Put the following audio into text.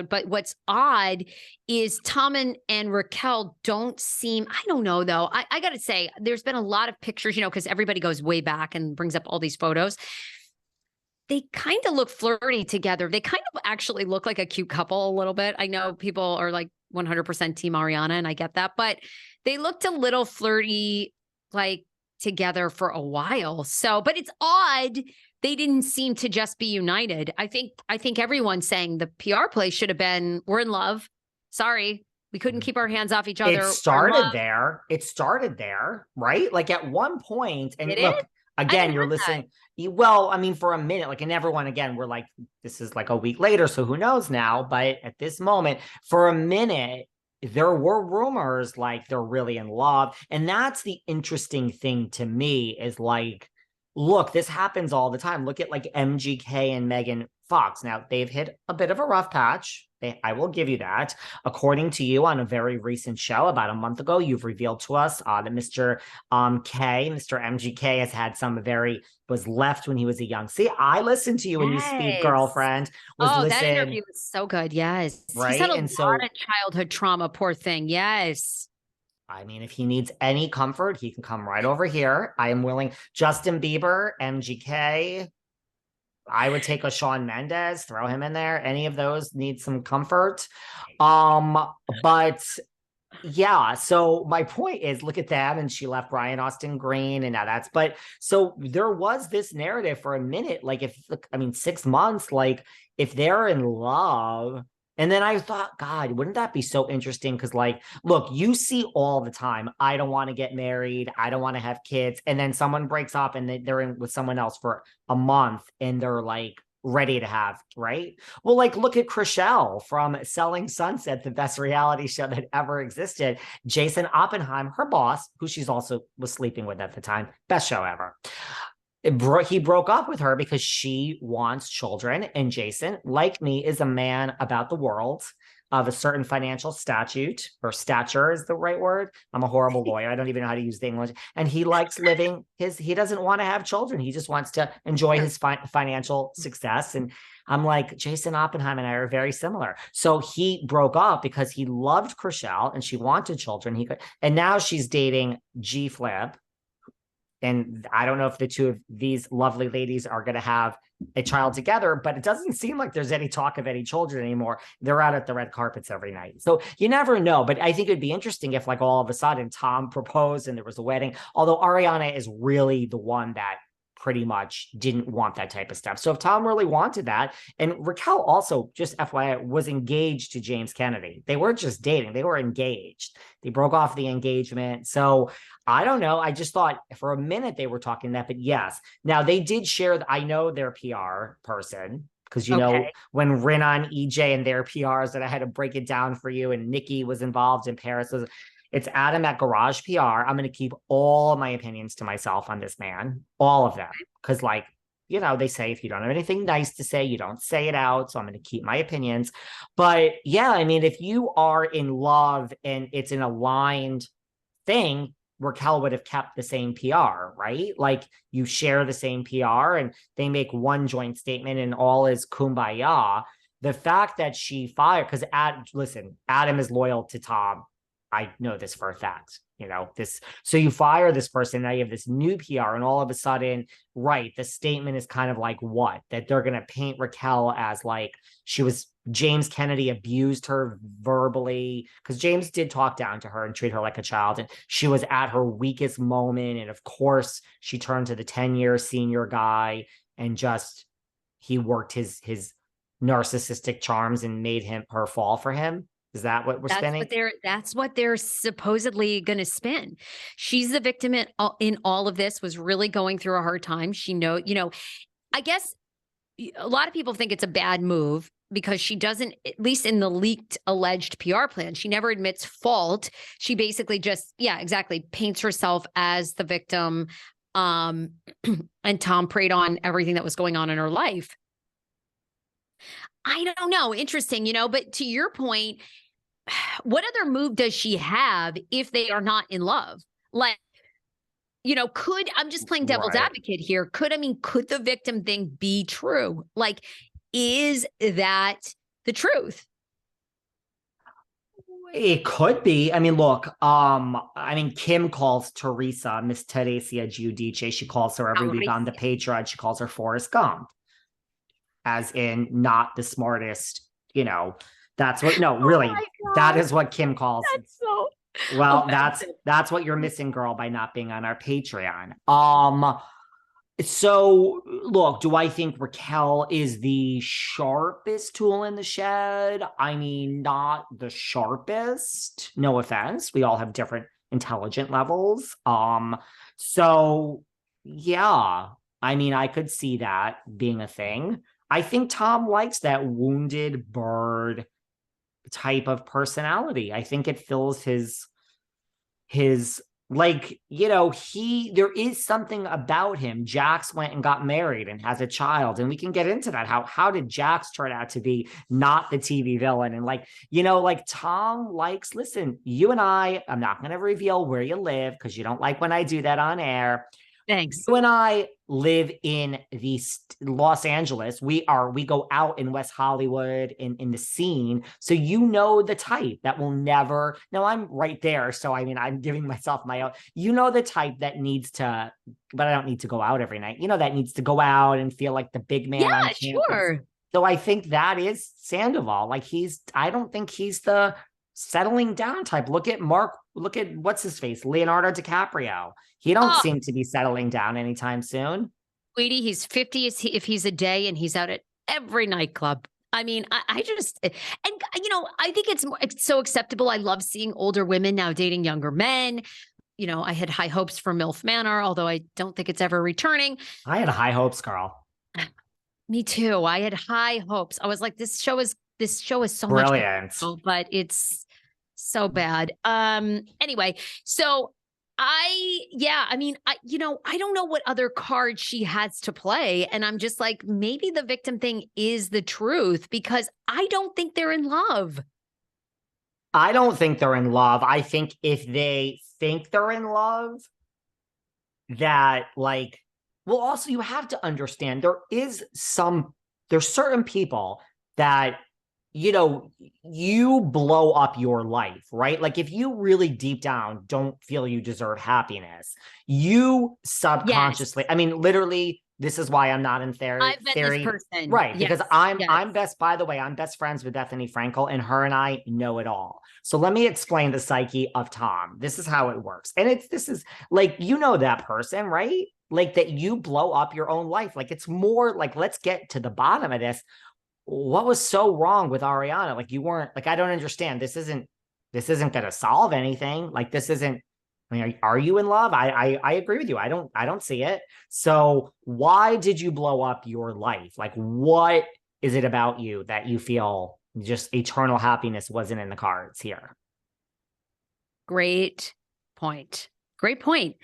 But what's odd is Tom and Raquel don't seem, I don't know though. I got to say, there's been a lot of pictures, because everybody goes way back and brings up all these photos. They kind of look flirty together. They kind of actually look like a cute couple a little bit. I know people are like 100% team Ariana, and I get that, but they looked a little flirty, like together for a while. So, but it's odd. They didn't seem to just be united. I think everyone's saying the PR play should have been, we're in love. Sorry, we couldn't keep our hands off each other. It started there. It started there, right? Like at one point, and look, again, you're listening. Well, I mean, for a minute, like, and everyone, again, we're like, this is like a week later, so who knows now? But at this moment, for a minute, there were rumors like they're really in love. And that's the interesting thing to me is like, look, this happens all the time. Look at like MGK and Megan Fox. Now, they've hit a bit of a rough patch. I will give you that. According to you on a very recent show about a month ago, you've revealed to us that Mr. Mr. MGK was left when he was a young. See, I listened to you when you speak, girlfriend. That interview was so good. Yes. Right. He's had a lot of childhood trauma, poor thing. Yes. I mean, if he needs any comfort, he can come right over here. I am willing. Justin Bieber, MGK. I would take a Shawn Mendes, throw him in there. Any of those need some comfort. But yeah, so my point is, look at them, and she left Brian Austin Green, and now so there was this narrative for a minute, like 6 months, like if they're in love. And then I thought, God, wouldn't that be so interesting? Because like, look, you see all the time, I don't want to get married. I don't want to have kids. And then someone breaks up and they're in with someone else for a month and they're like ready to have, right? Well, like, look at Chrishell from Selling Sunset, the best reality show that ever existed. Jason Oppenheim, her boss, who she's also was sleeping with at the time, best show ever. He broke up with her because she wants children. And Jason, like me, is a man about the world of a certain financial statute, or stature is the right word. I'm a horrible lawyer. I don't even know how to use the English. And he likes living he doesn't want to have children. He just wants to enjoy his financial success. And I'm like, Jason Oppenheim and I are very similar. So he broke up because he loved Chrishell and she wanted children. And now she's dating G Flip. And I don't know if the two of these lovely ladies are going to have a child together, but it doesn't seem like there's any talk of any children anymore. They're out at the red carpets every night. So you never know. But I think it'd be interesting if like all of a sudden Tom proposed and there was a wedding, although Ariana is really the one that pretty much didn't want that type of stuff. So if Tom really wanted that, and Raquel also, just FYI, was engaged to James Kennedy. They weren't just dating, they were engaged. They broke off the engagement. So I don't know. I just thought for a minute they were talking that, but yes. Now they did share, I know their PR person, because you know, when Rinan, EJ and their PRs, that I had to break it down for you, and Nikki was involved in Paris. It's Adam at Garage PR. I'm going to keep all my opinions to myself on this man, all of them. Because like, you know, they say if you don't have anything nice to say, you don't say it out. So I'm going to keep my opinions. But yeah, I mean, if you are in love and it's an aligned thing, Raquel would have kept the same PR, right? Like you share the same PR and they make one joint statement and all is kumbaya. The fact that she fired, because Adam is loyal to Tom. I know this for a fact, you know, so you fire this person, now you have this new PR, and all of a sudden, right, the statement is kind of like what? That they're going to paint Raquel as like, James Kennedy abused her verbally, because James did talk down to her and treat her like a child, and she was at her weakest moment. And of course, she turned to the 10-year senior guy and he worked his narcissistic charms and made her fall for him. Is that what we're spinning? That's what they're supposedly going to spin. She's the victim in all of this, was really going through a hard time. I guess a lot of people think it's a bad move because she doesn't, at least in the leaked alleged PR plan, she never admits fault. She basically just, paints herself as the victim. And Tom preyed on everything that was going on in her life. I don't know. Interesting, but to your point, what other move does she have if they are not in love? Like, I'm just playing devil's advocate here. Could the victim thing be true? Like, is that the truth? It could be. I mean, look, I mean, Kim calls Teresa Miss Teresia Giudice. She calls her every week on the Patreon. She calls her Forrest Gump, as in not the smartest, you know. That's what, no, Oh really, my that God. is what Kim calls. That's so Well, offensive. that's what you're missing, girl, by not being on our Patreon. So look, do I think Raquel is the sharpest tool in the shed? I mean, not the sharpest. No offense. We all have different intelligent levels. So yeah, I mean, I could see that being a thing. I think Tom likes that wounded bird type of personality. I think it fills his like, you know, there is something about him. Jax went and got married and has a child, and we can get into that. How did Jax turn out to be not the TV villain? And like, you know, like Tom likes, listen, you and I'm not going to reveal where you live because you don't like when I do that on air. Thanks. You and I live in the Los Angeles. We go out in West Hollywood in the scene. So you know the type that will never. No, I'm right there. So I mean, I'm giving myself my own. You know the type that needs to, but I don't need to go out every night. You know that needs to go out and feel like the big man on Yeah, campus. sure. So I think that is Sandoval. Like I don't think he's the settling down type. Look at Mark. Look at what's his face, Leonardo DiCaprio. He don't Oh, seem to be settling down anytime soon. sweetie, he's 50 if he's a day and he's out at every nightclub. I mean, I just, and you know, I think it's so acceptable. I love seeing older women now dating younger men. You know, I had high hopes for MILF Manor, although I don't think it's ever returning. I had high hopes, girl. Me too. I had high hopes. I was like, this show is so much Brilliant. potential, but it's so bad. Anyway, so I mean, I don't know what other card she has to play. And I'm just like, maybe the victim thing is the truth because I don't think they're in love. I don't think they're in love. I think if they think they're in love, that like, well, also you have to understand there's certain people that, you know, you blow up your life, right? Like if you really deep down don't feel you deserve happiness, you subconsciously, Yes, I mean, literally, this is why I'm not in I've been this theory. person. Right. Yes, Because yes. by the way, I'm best friends with Bethany Frankel, and her and I know it all. So let me explain the psyche of Tom. This is how it works. And this is like, you know, that person, right? Like that you blow up your own life. Like it's more like, let's get to the bottom of this. What was so wrong with Ariana? Like you weren't like, I don't understand. This isn't going to solve anything. Like this isn't, I mean, are you in love? I agree with you. I don't see it. So why did you blow up your life? Like what is it about you that you feel just eternal happiness wasn't in the cards here? Great point. Great point.